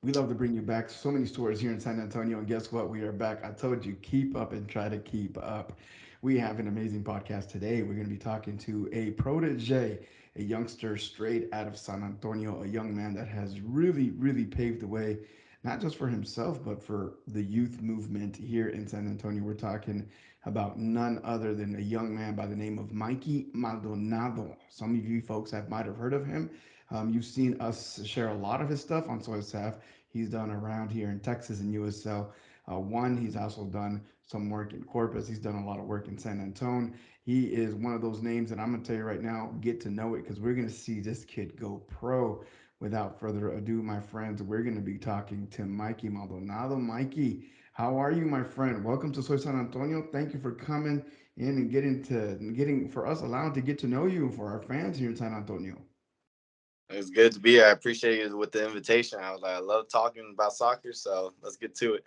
We love to bring you back. So many stories here in San Antonio. And guess what? We are back. I told you, keep up and try to keep up. We have an amazing podcast today. We're going to be talking to a protege, a youngster straight out of San Antonio, a young man that has really paved the way, not just for himself, but for the youth movement here in San Antonio. We're talking about none other than a young man by the name of Mikey Maldonado. Some of you folks might have heard of him. You've seen us share a lot of his stuff on SoySAF. He's done around here in Texas and USL. One, he's also done some work in Corpus. He's done a lot of work in San Antonio. He is one of those names that I'm going to tell you right now, get to know it because we're going to see this kid go pro. Without further ado, my friends, we're going to be talking to Mikey Maldonado. Mikey, how are you, my friend? Welcome to Soy San Antonio. Thank you for coming in and getting for us allowed to get to know you and for our fans here in San Antonio. It's good to be here. I appreciate you with the invitation. I was like, I love talking about soccer, so let's get to it.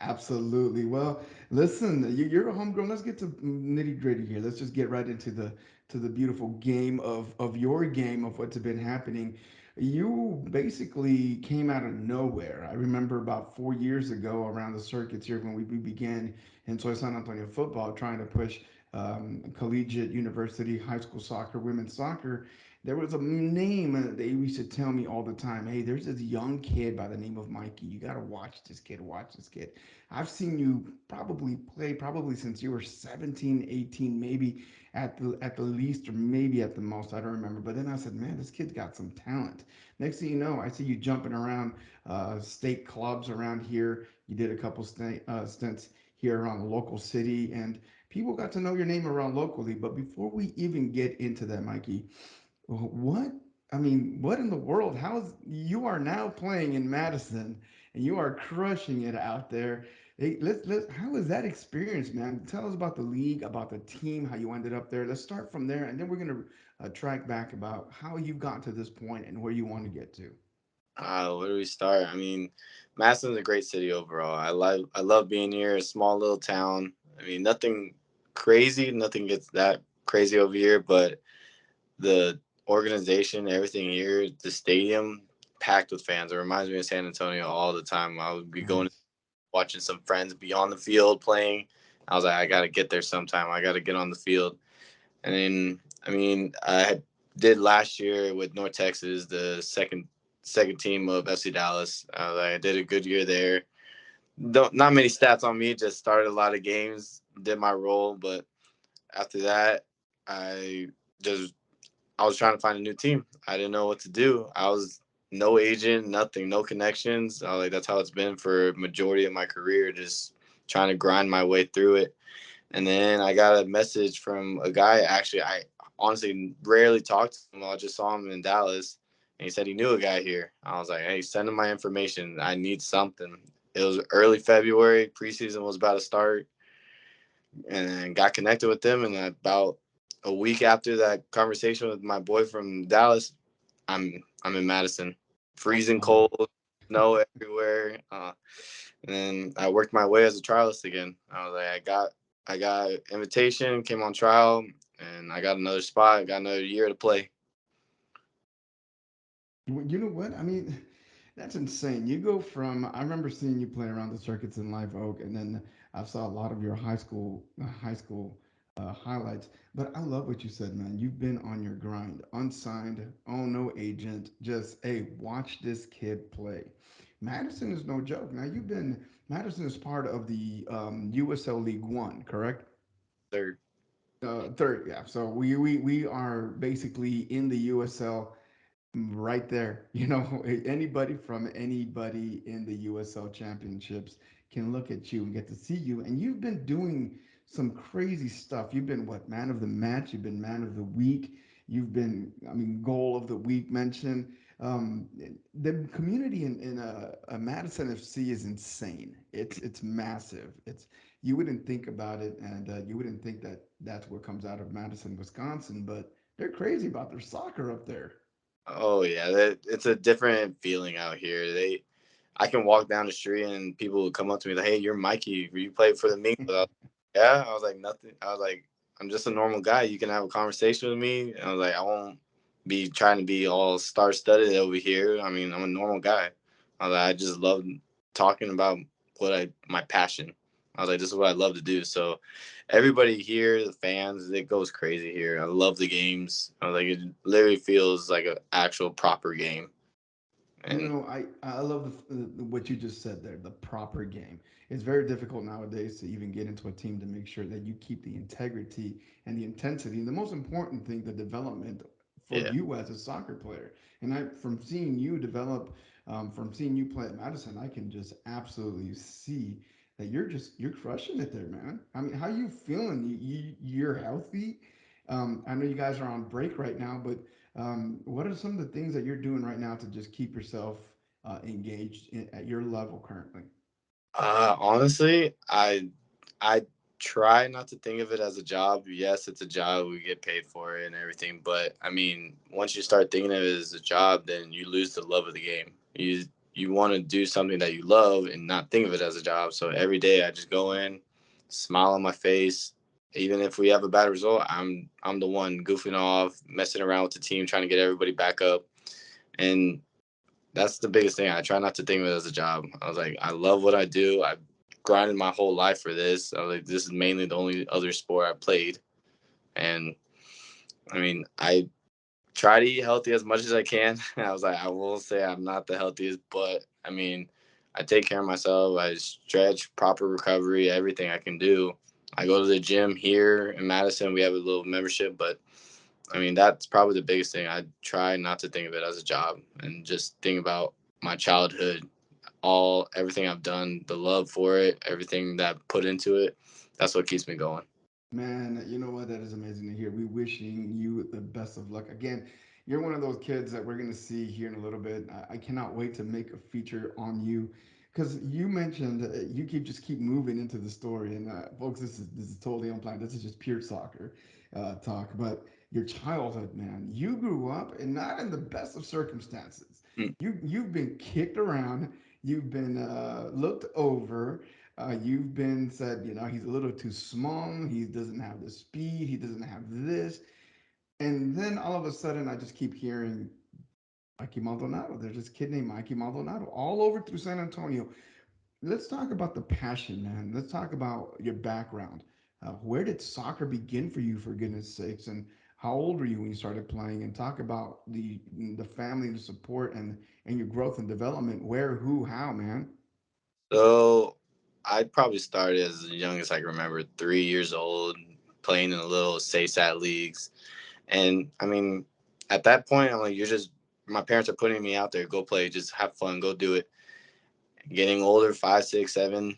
Absolutely. Well, listen, you're a homegrown. Let's get to nitty gritty here. Let's just get right into the beautiful game of your game of what's been happening. You basically came out of nowhere. I remember about 4 years ago around the circuits here when we began in Soy San Antonio football, trying to push collegiate, university, high school soccer, women's soccer. There was a name they used to tell me all the time. Hey, there's this young kid by the name of Mikey. You got to watch this kid. Watch this kid. I've seen you probably play probably since you were 17, 18, maybe at the least or maybe at the most. I don't remember. But then I said, man, this kid's got some talent. Next thing you know, I see you jumping around state clubs around here. You did a couple stints here around the local city, and people got to know your name around locally. But before we even get into that, Mikey, what? I mean, what in the world? How's you are now playing in Madison and you are crushing it out there. Hey, let's how was that experience, man? Tell us about the league, about the team, how you ended up there. Let's start from there, and then we're gonna track back about how you got to this point and where you want to get to. Where do we start? I mean, Madison's a great city overall. I love being here. A small little town. I mean, nothing crazy. Nothing gets that crazy over here, but the organization, everything here, the stadium packed with fans. It reminds me of San Antonio all the time. I would be going Nice. watching some friends be on the field playing. I was like, I got to get there sometime. I got to get on the field. And then, I mean, did last year with North Texas, the second team of FC Dallas. I did a good year there. Not many stats on me. Just started a lot of games, did my role, but after that, I just I was trying to find a new team. I didn't know what to do. I was no agent, nothing, no connections. I was like, that's how it's been for majority of my career, just trying to grind my way through it. And then I got a message from a guy. Actually, I honestly rarely talked to him. I just saw him in Dallas, and he said he knew a guy here. I was like, hey, send him my information. I need something. It was early February. Preseason was about to start, and got connected with them. And about a week after that conversation with my boy from Dallas, I'm in Madison, freezing Wow. cold, snow everywhere. And then I worked my way as a trialist again. I was like, I got invitation, came on trial, and I got another spot. Got another year to play. You know what? I mean, that's insane. You go from I remember seeing you play around the circuits in Live Oak, and then I saw a lot of your high school highlights. But I love what you said, man. You've been on your grind, unsigned, oh no agent, just hey, watch this kid play. Madison is no joke. Now you've been Madison is part of the USL League One, correct? Third. Third, yeah. So we are basically in the USL right there. You know, anybody from anybody in the USL championships can look at you and get to see you. And you've been doing some crazy stuff. You've been what, man of the match? You've been man of the week. You've been, I mean, goal of the week mentioned. Um, the community in Madison FC is insane. It's massive. It's you wouldn't think about it, and you wouldn't think that that's what comes out of Madison, Wisconsin, but they're crazy about their soccer up there. Oh yeah, it's a different feeling out here. I can walk down the street and people will come up to me like, "Hey, you're Mikey. You play for the Mingos?" Yeah, I was like, nothing. I was like, I'm just a normal guy. You can have a conversation with me. And I was like, I won't be trying to be all star studded over here. I mean, I'm a normal guy. I just love talking about my passion. I was like, this is what I love to do. So everybody here, the fans, it goes crazy here. I love the games. I was like, it literally feels like an actual proper game. You And know, I love what you just said there, the proper game. It's very difficult nowadays to even get into a team to make sure that you keep the integrity and the intensity. And the most important thing, the development for yeah, you as a soccer player. And from seeing you develop, from seeing you play at Madison, I can just absolutely see that you're crushing it there, man. I mean, how you feeling? You're healthy. I know you guys are on break right now, but what are some of the things that you're doing right now to just keep yourself engaged at your level currently? honestly, I try not to think of it as a job. Yes, it's a job. We get paid for it and everything. But I mean, once you start thinking of it as a job, then you lose the love of the game. You want to do something that you love and not think of it as a job. So every day I just go in, smile on my face. Even if we have a bad result, I'm the one goofing off, messing around with the team, trying to get everybody back up. And that's the biggest thing. I try not to think of it as a job. I was like, I love what I do. I grinded my whole life for this. I was like, this is mainly the only other sport I played. And I mean, I try to eat healthy as much as I can. I was like, I will say I'm not the healthiest, but I mean, I take care of myself. I stretch, proper recovery, everything I can do. I go to the gym here in Madison. We have a little membership, but I mean, that's probably the biggest thing. I try not to think of it as a job and just think about my childhood, everything I've done, the love for it, everything that I put into it. That's what keeps me going. Man, you know what? That is amazing to hear. We wishing you the best of luck. Again, you're one of those kids that we're going to see here in a little bit. I cannot wait to make a feature on you because you mentioned you keep moving into the story. And folks, this is totally unplanned. This is just pure soccer talk. But your childhood, man, you grew up and not in the best of circumstances. Mm. You've been kicked around. You've been looked over. You've been said, he's a little too small. He doesn't have the speed. He doesn't have this. And then all of a sudden, I just keep hearing Mikey Maldonado. There's this kid named Mikey Maldonado all over through San Antonio. Let's talk about the passion, man. Let's talk about your background. Where did soccer begin for you, for goodness sakes? And how old were you when you started playing? And talk about the family, the support, and your growth and development. Where, who, how, man? So I probably started as young as I can remember, 3 years old, playing in the little SoySAF leagues. And I mean, at that point, I'm like, my parents are putting me out there, go play, just have fun, go do it. Getting older, 5, 6, 7,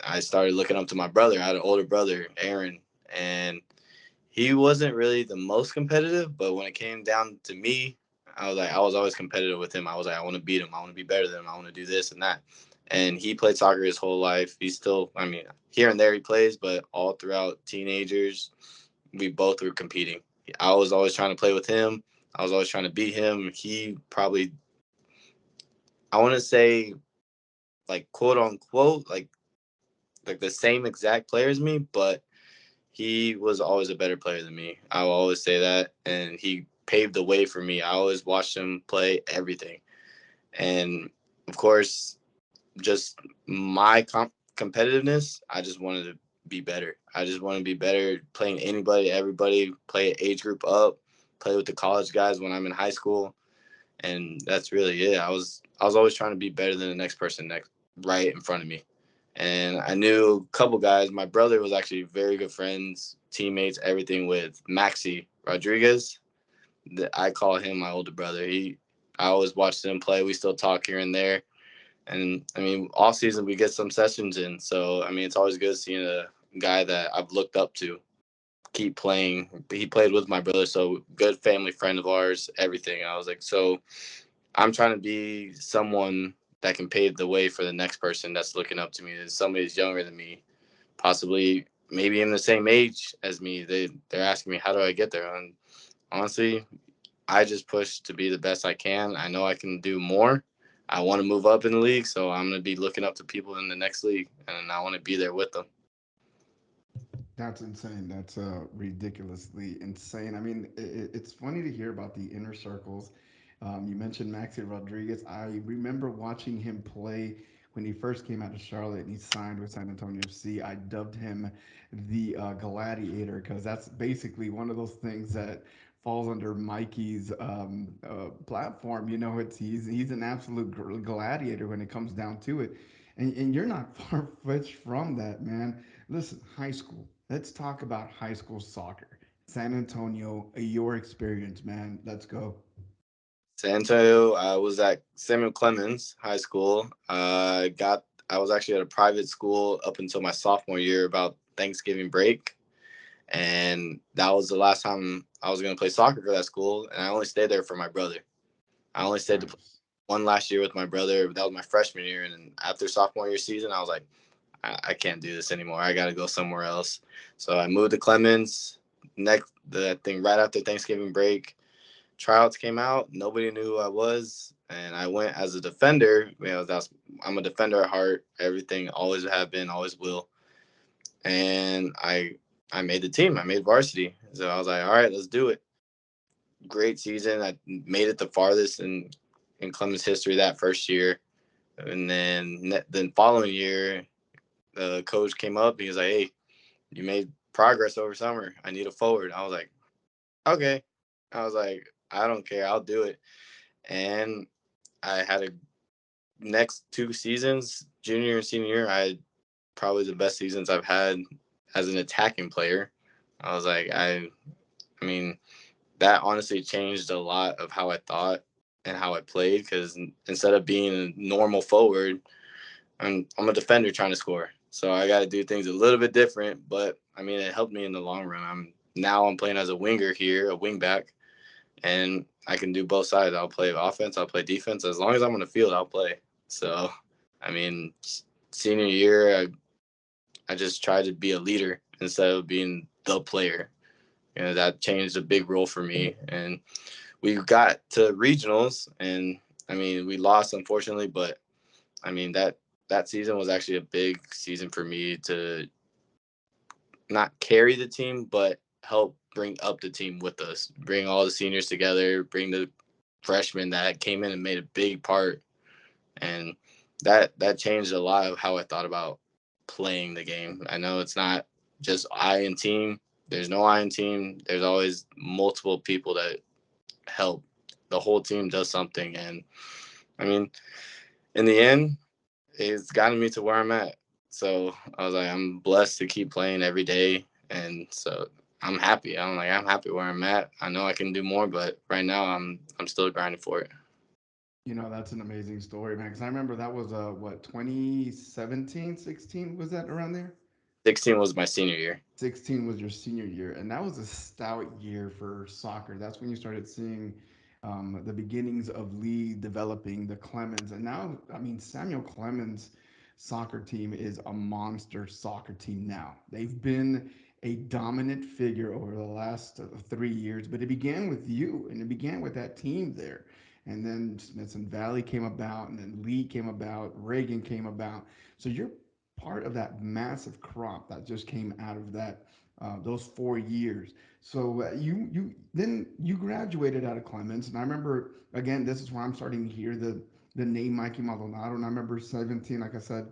I started looking up to my brother. I had an older brother, Aaron, and he wasn't really the most competitive, but when it came down to me, I was always competitive with him. I was like, I want to beat him. I want to be better than him. I want to do this and that. And he played soccer his whole life. He's still, I mean, here and there he plays, but all throughout teenagers, we both were competing. I was always trying to play with him. I was always trying to beat him. He probably, I want to say, like quote unquote, like the same exact player as me, but he was always a better player than me. I will always say that, and he paved the way for me. I always watched him play everything, and of course, just my competitiveness. I just wanted to be better. I just want to be better playing anybody, everybody. Play age group up, play with the college guys when I'm in high school, and that's really it. I was always trying to be better than the next person next right in front of me. And I knew a couple guys. My brother was actually very good friends, teammates, everything with Maxi Rodriguez. I call him my older brother. I always watched him play. We still talk here and there. And I mean, off season we get some sessions in. So I mean, it's always good seeing a guy that I've looked up to keep playing. He played with my brother, so good family friend of ours. Everything. I was like, so I'm trying to be someone that can pave the way for the next person that's looking up to me. Somebody who's younger than me, possibly maybe in the same age as me. They're asking me how do I get there, and honestly, I just push to be the best I can. I know I can do more. I want to move up in the league, so I'm going to be looking up to people in the next league, and I want to be there with them. That's insane. That's ridiculously insane. I mean, it's funny to hear about the inner circles You mentioned Maxi Rodriguez. I remember watching him play when he first came out of Charlotte and he signed with San Antonio FC. I dubbed him the Gladiator because that's basically one of those things that falls under Mikey's platform. You know, he's an absolute gladiator when it comes down to it. And you're not far fetched from that, man. Listen, high school. Let's talk about high school soccer. San Antonio, your experience, man. Let's go. San Antonio, I was at Samuel Clemens High School. I was actually at a private school up until my sophomore year, about Thanksgiving break, and that was the last time I was going to play soccer for that school. And I only stayed there for my brother. I only stayed to play Nice. one last year with my brother. That was my freshman year, and then after sophomore year season, I was like, I can't do this anymore. I got to go somewhere else. So I moved to Clemens. The thing right after Thanksgiving break, tryouts came out. Nobody knew who I was, and I went as a defender. I'm a defender at heart. Everything, always have been, always will. And I made the team. I made varsity. So I was like, all right, let's do it. Great season. I made it the farthest in Clemens history that first year. And then following year, the coach came up. He was like, "Hey, you made progress over summer. I need a forward." I was like, "Okay." I was like, "I don't care. I'll do it." And I had a next 2 seasons, junior and senior year, I had probably the best seasons I've had as an attacking player. I was like, I mean, that honestly changed a lot of how I thought and how I played, because instead of being a normal forward, I'm a defender trying to score. So I got to do things a little bit different, but I mean, it helped me in the long run. I'm playing as a winger here, a wing back, and I can do both sides. I'll play offense, I'll play defense. As long as I'm on the field, I'll play. So, I mean, senior year, I just tried to be a leader instead of being the player. That changed a big role for me. And we got to regionals, and I mean, we lost unfortunately, but I mean that season was actually a big season for me to not carry the team, but help bring up the team with us, bring all the seniors together, bring the freshmen that came in and made a big part, and that changed a lot of how I thought about playing the game. I know it's not just I and team. There's no I in team. There's always multiple people that help. The whole team does something, and I mean, in the end, it's gotten me to where I'm at. So I was like, I'm blessed to keep playing every day, and so I'm happy. I'm happy where I'm at. I know I can do more, but right now I'm still grinding for it. You know, that's an amazing story, man. Because I remember that was what 2017, 16 was that around there? 16 was my senior year. 16 was your senior year, and that was a stout year for soccer. That's when you started seeing the beginnings of league developing, the Clemens, and now, I mean, Samuel Clemens' soccer team is a monster soccer team now. They've been a dominant figure over the last 3 years, but it began with you, and it began with that team there. And then Smithson Valley came about, and then Lee came about, Reagan came about. So you're part of that massive crop that just came out of that those 4 years. So you graduated out of Clemens, and I remember again this is where I'm starting to hear the name Mikey Maldonado, and I remember 17, like I said,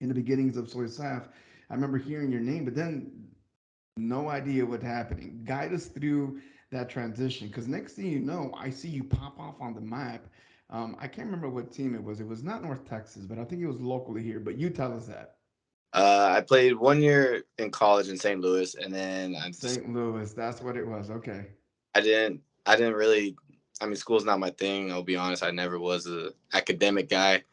in the beginnings of SoySAF, I remember hearing your name, but then no idea what's happening. Guide us through that transition, because next thing you know, I see you pop off on the map. I can't remember what team it was. It was not North Texas, but I think it was locally here. But you tell us that. I played 1 year in college in St. Louis, and then St. Louis, that's what it was. Okay. I didn't really. I mean, school's not my thing. I'll be honest. I never was a academic guy.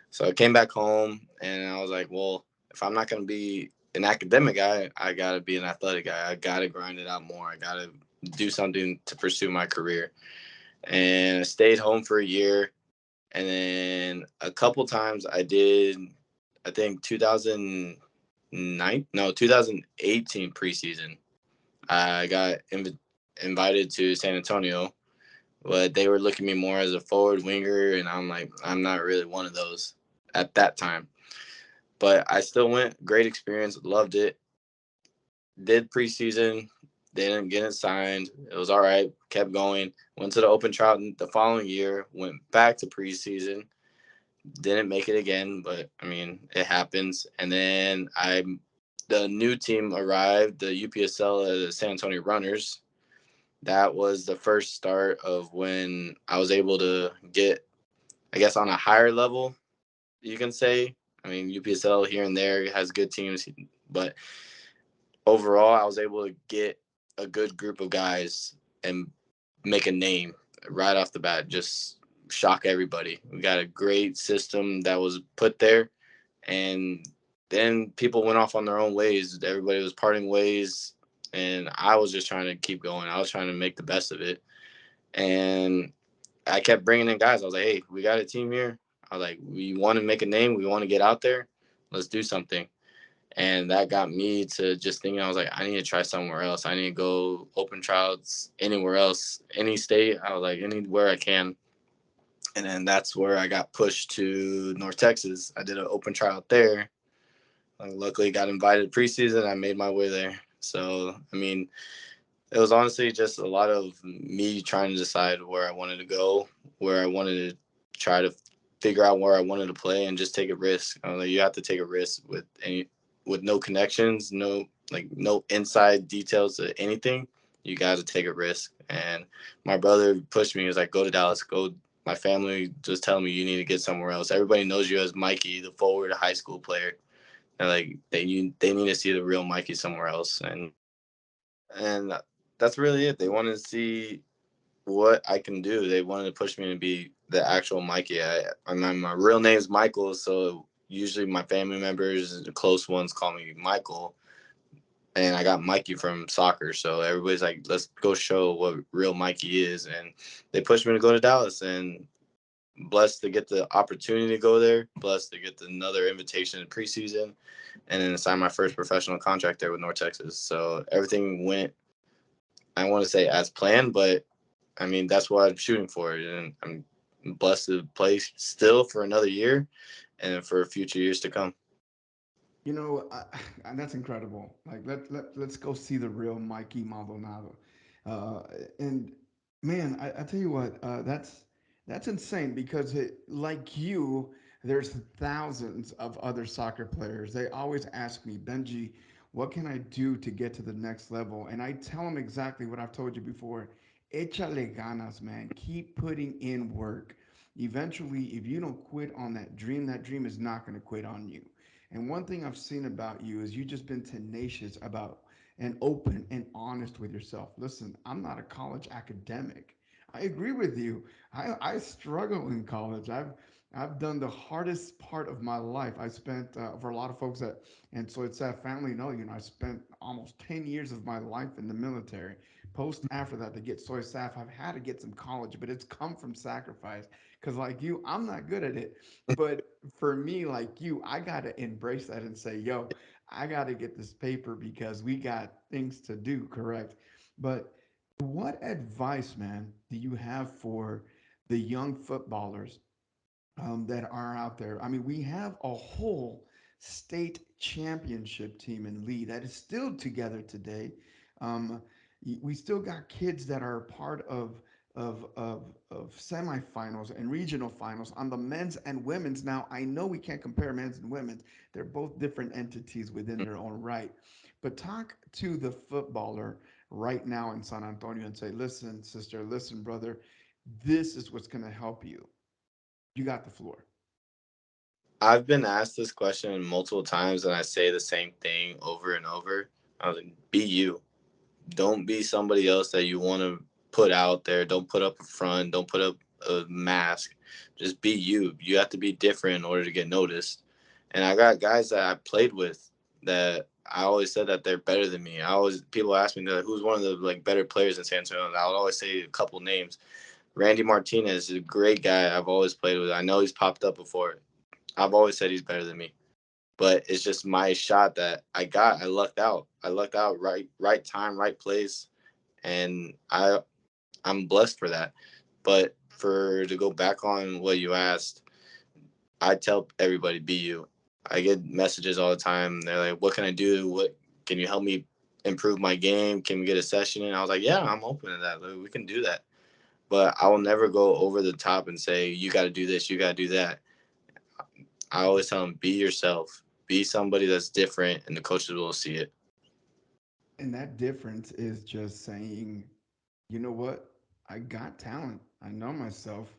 So I came back home, and I was like, well, if I'm not going to be an academic guy, I got to be an athletic guy. I got to grind it out more. I got to do something to pursue my career. And I stayed home for a year. And then a couple times I did, I think 2009, no, 2018 preseason. I got invited to San Antonio, but they were looking at me more as a forward winger. And I'm like, I'm not really one of those at that time. But I still went. Great experience. Loved it. Did preseason. Didn't get it signed. It was all right. Kept going. Went to the open trial the following year. Went back to preseason. Didn't make it again, but I mean, it happens. And then the new team arrived, the UPSL, the San Antonio Runners. That was the first start of when I was able to get, I guess, on a higher level, you can say. I mean, UPSL here and there has good teams, but overall, I was able to get a good group of guys and make a name right off the bat. Just shock everybody. We got a great system that was put there, and then people went off on their own ways. Everybody was parting ways, and I was just trying to keep going. I was trying to make the best of it, and I kept bringing in guys. I was like, "Hey, we got a team here." I was like, "We want to make a name. We want to get out there. Let's do something." And that got me to just thinking, I was like, I need to try somewhere else. I need to go open trials anywhere else, any state. I was like, anywhere I can. And then that's where I got pushed to North Texas. I did an open trial there. I luckily got invited preseason. I made my way there. So, I mean, it was honestly just a lot of me trying to decide where I wanted to go, where I wanted to try to figure out where I wanted to play and just take a risk. You have to take a risk with no connections, no inside details to anything. You got to take a risk. And my brother pushed me. He was like, "Go to Dallas. Go." My family just telling me you need to get somewhere else. Everybody knows you as Mikey, the forward high school player. And like they need to see the real Mikey somewhere else. And that's really it. They wanted to see what I can do. They wanted to push me to be the actual Mikey. My real name is Michael, so usually my family members, the close ones, call me Michael, and I got Mikey from soccer. So everybody's like, "Let's go show what real Mikey is," and they pushed me to go to Dallas. And blessed to get the opportunity to go there. Blessed to get another invitation in preseason, and then sign my first professional contract there with North Texas. So everything went, I want to say, as planned, but I mean, that's what I'm shooting for. And I'm blessed to play still for another year and for future years to come. You know, and that's incredible. Like let's go see the real Mikey Maldonado. Uh, and man, I tell you what, that's insane because like you, there's thousands of other soccer players. They always ask me, Benji, what can I do to get to the next level? And I tell them exactly what I've told you before. Échale ganas, man. Keep putting in work. Eventually, if you don't quit on that dream is not going to quit on you. And one thing I've seen about you is you've just been tenacious about and open and honest with yourself. Listen, I'm not a college academic. I agree with you. I struggle in college. I've done the hardest part of my life. I spent for a lot of folks that and so it's that family know. I spent almost 10 years of my life in the military. Post after that to get SoySAF, I've had to get some college, but it's come from sacrifice. Because like you, I'm not good at it. But for me, like you, I got to embrace that and say, yo, I got to get this paper because we got things to do, correct? But what advice, man, do you have for the young footballers that are out there? I mean, we have a whole state championship team in Lee that is still together today. Um, we still got kids that are part of semifinals and regional finals on the men's and women's. Now, I know we can't compare men's and women's; they're both different entities within their own right. But talk to the footballer right now in San Antonio and say, "Listen, sister, listen, brother, this is what's going to help you. You got the floor." I've been asked this question multiple times, and I say the same thing over and over. I was like, be you. Don't be somebody else that you want to put out there. Don't put up a front. Don't put up a mask. Just be you. You have to be different in order to get noticed. And I got guys that I played with that I always said that they're better than me. I always people ask me that who's one of the better players in San Antonio. And I would always say a couple names. Randy Martinez is a great guy I've always played with. I know he's popped up before. I've always said he's better than me. But it's just my shot that I got. I lucked out. I lucked out right time, right place, and I'm blessed for that. But for to go back on what you asked, I tell everybody be you. I get messages all the time. They're like, "What can I do? What can you help me improve my game? Can we get a session in? I was like, yeah, I'm open to that. Like, we can do that. But I will never go over the top and say, you got to do this, you got to do that. I always tell them, be yourself, be somebody that's different, and the coaches will see it. And that difference is just saying, you know what? I got talent. I know myself.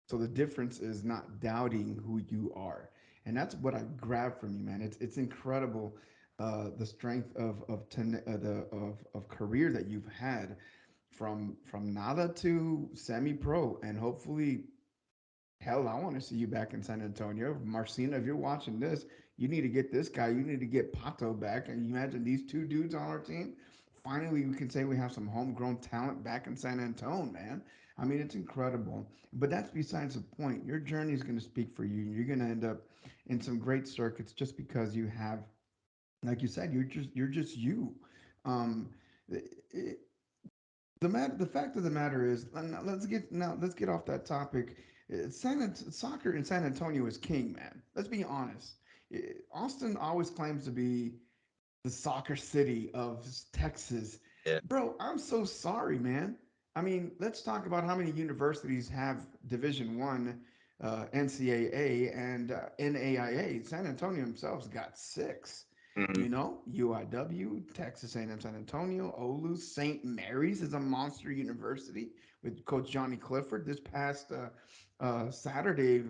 So the difference is not doubting who you are. And that's what I grab from you, man. It's incredible, the strength of career that you've had from nada to semi pro, and hopefully, hell, I want to see you back in San Antonio. Marcina, if you're watching this, you need to get this guy. You need to get Pato back. And you imagine these two dudes on our team. Finally, we can say we have some homegrown talent back in San Antonio, man. I mean, it's incredible. But that's besides the point. Your journey is going to speak for you. You're going to end up in some great circuits just because you have, like you said, you're just you. Um, it, the fact of the matter is, let's get off that topic. Soccer in San Antonio is king, man. Let's be honest. Austin always claims to be the soccer city of Texas. Yeah. Bro, I'm so sorry, man. I mean, let's talk about how many universities have Division One, NCAA, and NAIA. San Antonio themselves got six. Hmm. You know, UIW, Texas A&M San Antonio, OLU, St. Mary's is a monster university with Coach Johnny Clifford. This past Saturday,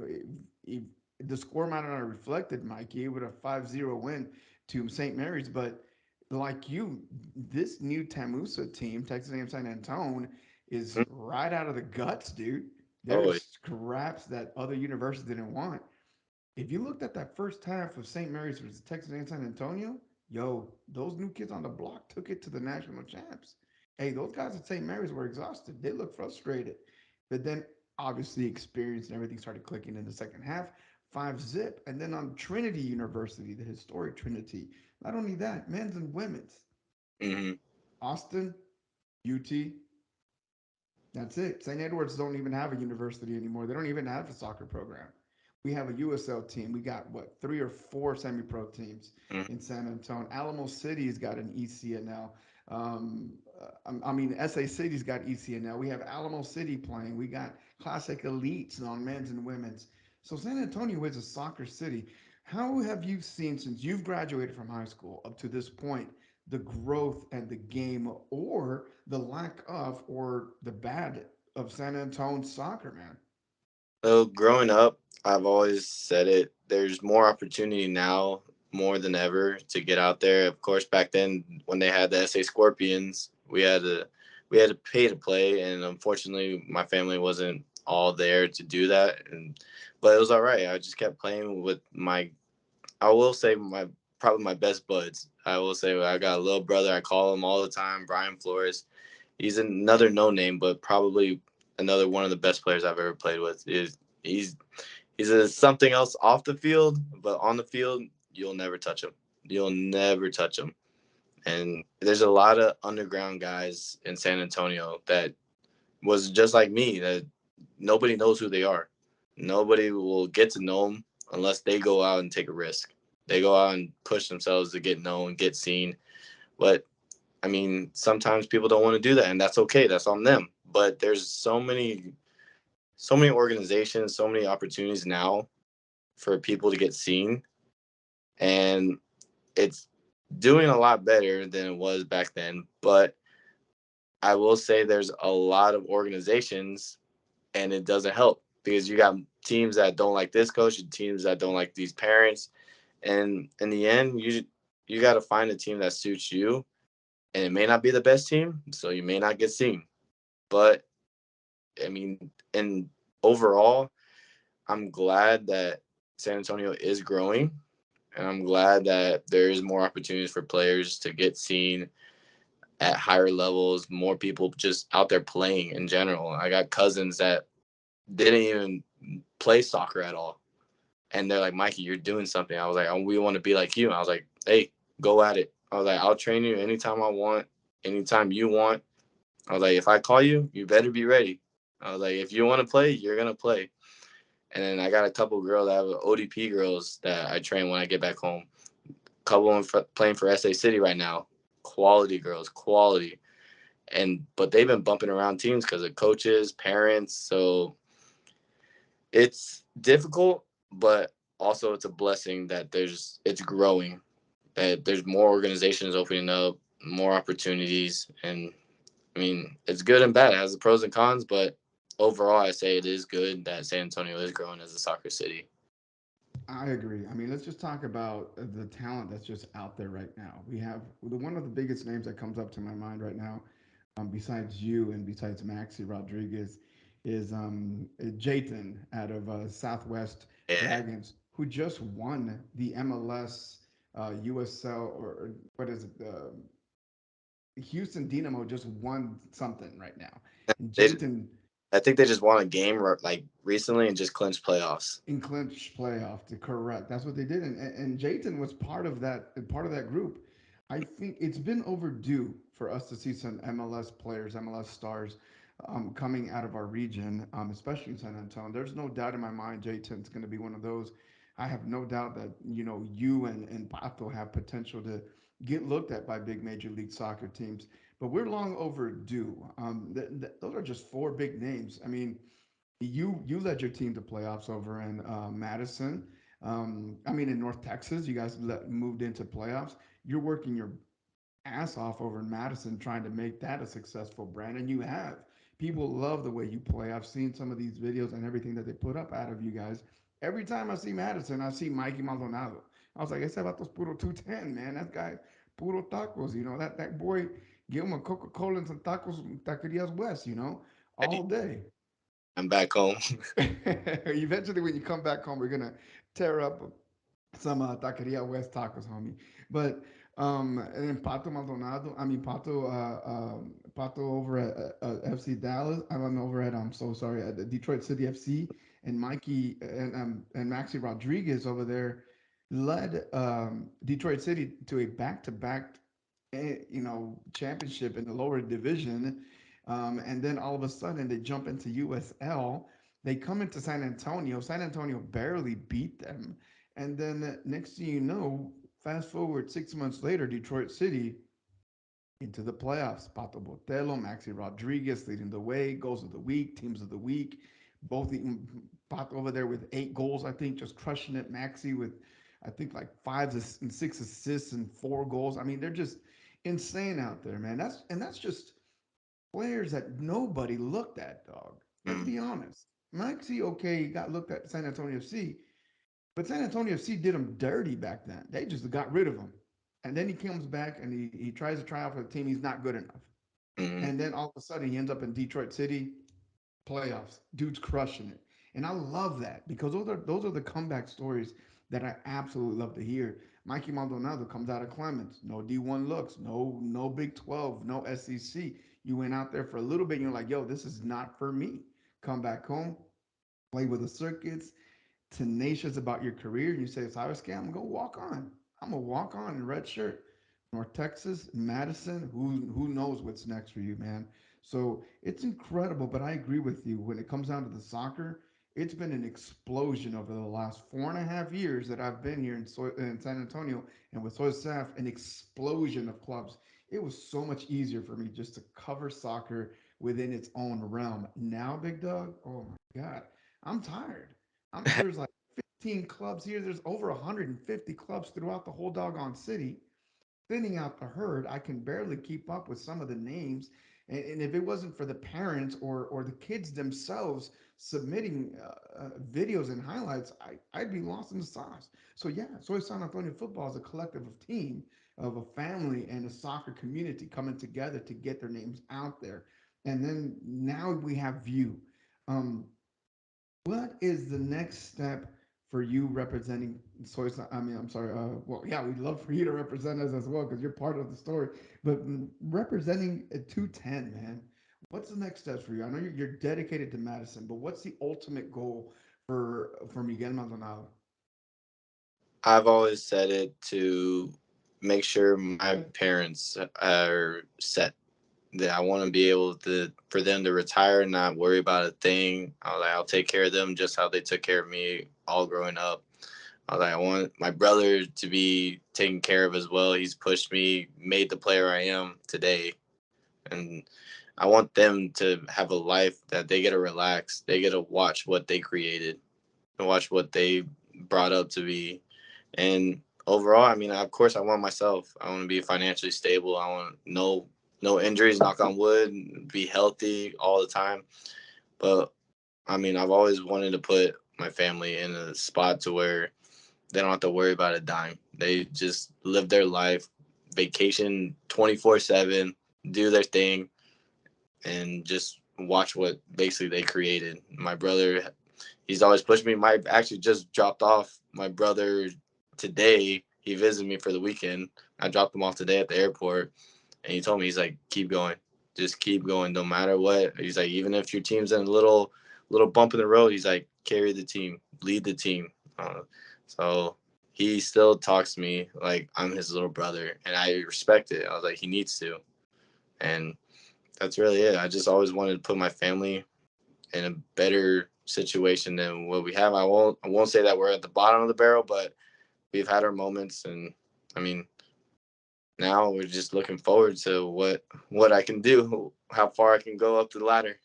he, the score might not have reflected, Mikey, with a 5-0 win to St. Mary's, but like you, this new Tamusa team, Texas A&M San Antonio, is right out of the guts, dude. Oh, There's scraps that other universities didn't want. If you looked at that first half of St. Mary's versus Texas A&M San Antonio, yo, those new kids on the block took it to the national champs. Hey, those guys at St. Mary's were exhausted. They looked frustrated. But then obviously experience and everything started clicking in the second half. 5-0. And then on Trinity University, the historic Trinity. Not only that, men's and women's. hmm. Austin, UT, that's it. St. Edward's don't even have a university anymore. They don't even have a soccer program. We have a USL team. We got what, three or four semi-pro teams Hmm. in San Antonio. Alamo City's got an ECNL. I mean, SA City's got ECNL. We have Alamo City playing. We got Classic Elites on men's and women's. So San Antonio is a soccer city. How have you seen, since you've graduated from high school up to this point, the growth and the game, or the lack of, or the bad of San Antonio soccer, man? So growing up, I've always said it. There's more opportunity now, more than ever, to get out there. Of course, back then when they had the SA Scorpions, we had to pay to play, and unfortunately, my family wasn't all there to do that. And but it was all right. I just kept playing with my. I will say my probably my best buds. I will say I got a little brother. I call him all the time, Brian Flores. He's another no name, but probably another one of the best players I've ever played with. Is he's something else off the field, but on the field, you'll never touch him. You'll never touch him. And there's a lot of underground guys in San Antonio that was just like me, that nobody knows who they are. Nobody will get to know them unless they go out and take a risk. They go out and push themselves to get known, get seen. But I mean, sometimes people don't want to do that, and that's okay. That's on them. But there's so many organizations, so many opportunities now for people to get seen, and it's doing a lot better than it was back then. But I will say there's a lot of organizations, and it doesn't help because you got teams that don't like this coach, and teams that don't like these parents, and in the end, you got to find a team that suits you, and it may not be the best team, so you may not get seen. But I mean, and overall, I'm glad that San Antonio is growing, and I'm glad that there is more opportunities for players to get seen at higher levels, more people just out there playing in general. I got cousins that didn't even play soccer at all. And they're like, Mikey, you're doing something. I was like, oh, we want to be like you. I was like, hey, go at it. I was like, I'll train you anytime I want, anytime you want. I was like, if I call you, you better be ready. I was like, if you want to play, you're going to play. And then I got a couple girls that have ODP girls that I train when I get back home. A couple of them playing for SA City right now. quality girls, quality. And but they've been bumping around teams because of coaches, parents. So it's difficult, but also it's a blessing that it's growing, that there's more organizations opening up, more opportunities, and I mean it's good and bad. It has the pros and cons, but overall, I say it is good that San Antonio is growing as a soccer city. I agree. I mean, let's just talk about the talent that's just out there right now. We have one of the biggest names that comes up to my mind right now, besides you and besides Maxi Rodriguez, is Jayton out of Southwest Yeah, Dragons, who just won the MLS USL, or what is it? Houston Dynamo just won something right now, and they. Jayton I think they just won a game like recently and just clinched playoffs. in clinch playoff to correct. That's what they did, and Jayton was part of that group. I think it's been overdue for us to see some MLS players, MLS stars, coming out of our region, especially in San Antonio. There's no doubt in my mind Jayton's going to be one of those. I have no doubt that you and Pato have potential to get looked at by big major league soccer teams, but we're long overdue. Those are just four big names. I mean, you led your team to playoffs over in Madison. I mean, in North Texas, you guys moved into playoffs. You're working your ass off over in Madison trying to make that a successful brand, and you have. People love the way you play. I've seen some of these videos and everything that they put up out of you guys. Every time I see Madison, I see Mikey Maldonado. I was like, ese vatos puro 210, man. That guy, puro tacos. That boy, give him a Coca Cola and some tacos, taquerias West. All Hey, day. I'm back home. Eventually, when you come back home, we're gonna tear up some Taqueria West tacos, homie. But and then Pato Maldonado, I mean Pato over at FC Dallas. I'm over at I'm so sorry at the Detroit City FC, and Mikey and Maxi Rodriguez over there led Detroit City to a back-to-back championship in the lower division, and then all of a sudden they jump into USL. They come into San Antonio. San Antonio barely beat them, and then next thing you know, fast forward 6 months later, Detroit City into the playoffs. Pato Botello, Maxi Rodriguez leading the way, goals of the week, teams of the week. Both Pato over there with 8 goals, I think, just crushing it. Maxi with, I think, like 5 and 6 assists and 4 goals. I mean, they're just insane out there, man. That's just players that nobody looked at, dog. Let's Mm, be honest. Maxi, okay, got looked at San Antonio FC, but San Antonio FC did him dirty back then. They just got rid of him. And then he comes back and he tries to try out for the team. He's not good enough. mm, And then all of a sudden he ends up in Detroit City playoffs. Dude's crushing it. And I love that because those are the comeback stories that I absolutely love to hear. Mikey Maldonado comes out of Clemens. No D1 looks, no Big 12, no SEC. You went out there for a little bit and you're like, yo, this is not for me. Come back home, play with the circuits, tenacious about your career, and you say, "Cyrus, I'm gonna go walk on. I'm gonna walk on in red shirt, North Texas, Madison. Who knows what's next for you, man?" So it's incredible. But I agree with you when it comes down to the soccer. It's been an explosion over the last 4.5 years that I've been here in San Antonio and with SoySAF, an explosion of clubs. It was so much easier for me just to cover soccer within its own realm. Now, big dog, oh my God, I'm tired. There's like 15 clubs here. There's over 150 clubs throughout the whole doggone city. Thinning out the herd, I can barely keep up with some of the names. And if it wasn't for the parents or the kids themselves submitting videos and highlights, I'd be lost in the sauce. So yeah, Soy San Antonio football is a collective of team, of a family and a soccer community coming together to get their names out there. And then now we have View. Um, what is the next step for you representing soy? I mean, I'm sorry. Well, yeah, we'd love for you to represent us as well because you're part of the story. But representing a 210, man, what's the next steps for you? I know you're dedicated to Madison, but what's the ultimate goal for Miguel Maldonado? I've always said it to make sure my parents are set. That I want to be able to for them to retire and not worry about a thing. I'll take care of them just how they took care of me all growing up. I was like, I want my brother to be taken care of as well. He's pushed me, made the player I am today, and I want them to have a life that they get to relax. They get to watch what they created and watch what they brought up to be. And overall, I mean, of course, I want myself. I want to be financially stable. I want no injuries, knock on wood, be healthy all the time. But I mean, I've always wanted to put my family in a spot to where they don't have to worry about a dime. They just live their life, vacation 24/7, do their thing, and just watch what basically they created. My brother, he's always pushed me. My actually just dropped off my brother today. He visited me for the weekend. I dropped him off today at the airport, and he told me, he's like, keep going, just keep going, no matter what. He's like, even if your team's in a little bump in the road, he's like, carry the team, lead the team. So he still talks to me like I'm his little brother, and I respect it. I was like, he needs to, and that's really it. I just always wanted to put my family in a better situation than what we have. I won't say that we're at the bottom of the barrel, but we've had our moments, and I mean, now we're just looking forward to what I can do, how far I can go up the ladder.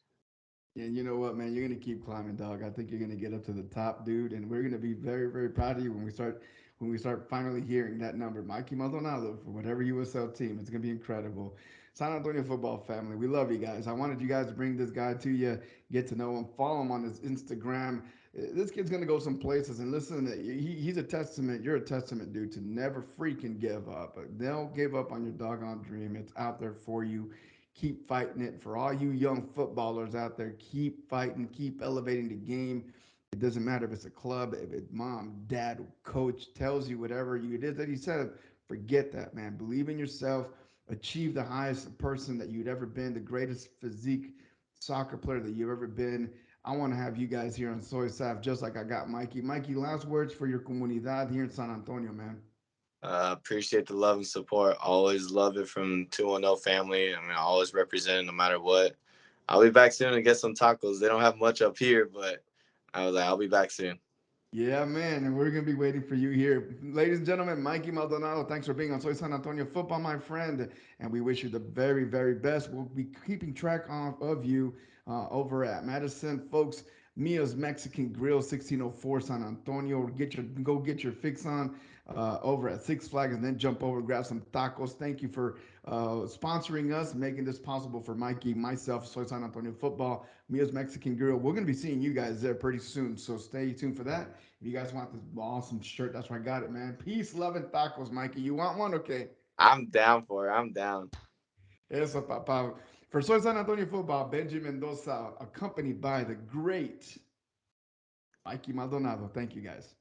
And you know what, man? You're gonna keep climbing, dog. I think you're gonna get up to the top, dude. And we're gonna be very, very proud of you when we start finally hearing that number, Mikey Maldonado, for whatever USL team. It's gonna be incredible. San Antonio football family, we love you guys. I wanted you guys to bring this guy to you, get to know him, follow him on his Instagram. This kid's gonna go some places. And listen, he's a testament. You're a testament, dude, to never freaking give up. Don't give up on your doggone dream. It's out there for you. Keep fighting it. For all you young footballers out there, keep fighting, keep elevating the game. It doesn't matter if it's a club, if it's mom, dad, coach tells you whatever it is that he said. Forget that, man. Believe in yourself. Achieve the highest person that you'd ever been, the greatest physique soccer player that you've ever been. I want to have you guys here on SoySAF just like I got Mikey. Mikey, last words for your comunidad here in San Antonio, man. Appreciate the love and support. Always love it from 210 family. I mean, I always represent it no matter what. I'll be back soon to get some tacos. They don't have much up here, but I was like, I'll be back soon. Yeah, man, and we're gonna be waiting for you here, ladies and gentlemen. Mikey Maldonado, thanks for being on Soy San Antonio Football, my friend, and we wish you the very, very best. We'll be keeping track of you over at Madison, folks. Mia's Mexican Grill, 1604 San Antonio. Go get your fix on over at Six Flags, and then jump over grab some tacos. Thank you for sponsoring us, making this possible for Mikey, myself, Soy San Antonio Football. Mia's Mexican Grill. We're gonna be seeing you guys there pretty soon, so stay tuned for that. If you guys want this awesome shirt, that's where I got it, man. Peace, love, and tacos, Mikey. You want one? Okay. I'm down for it. I'm down. Eso, papá. For Soy San Antonio Football, Benji Mendoza, accompanied by the great Mikey Maldonado. Thank you, guys.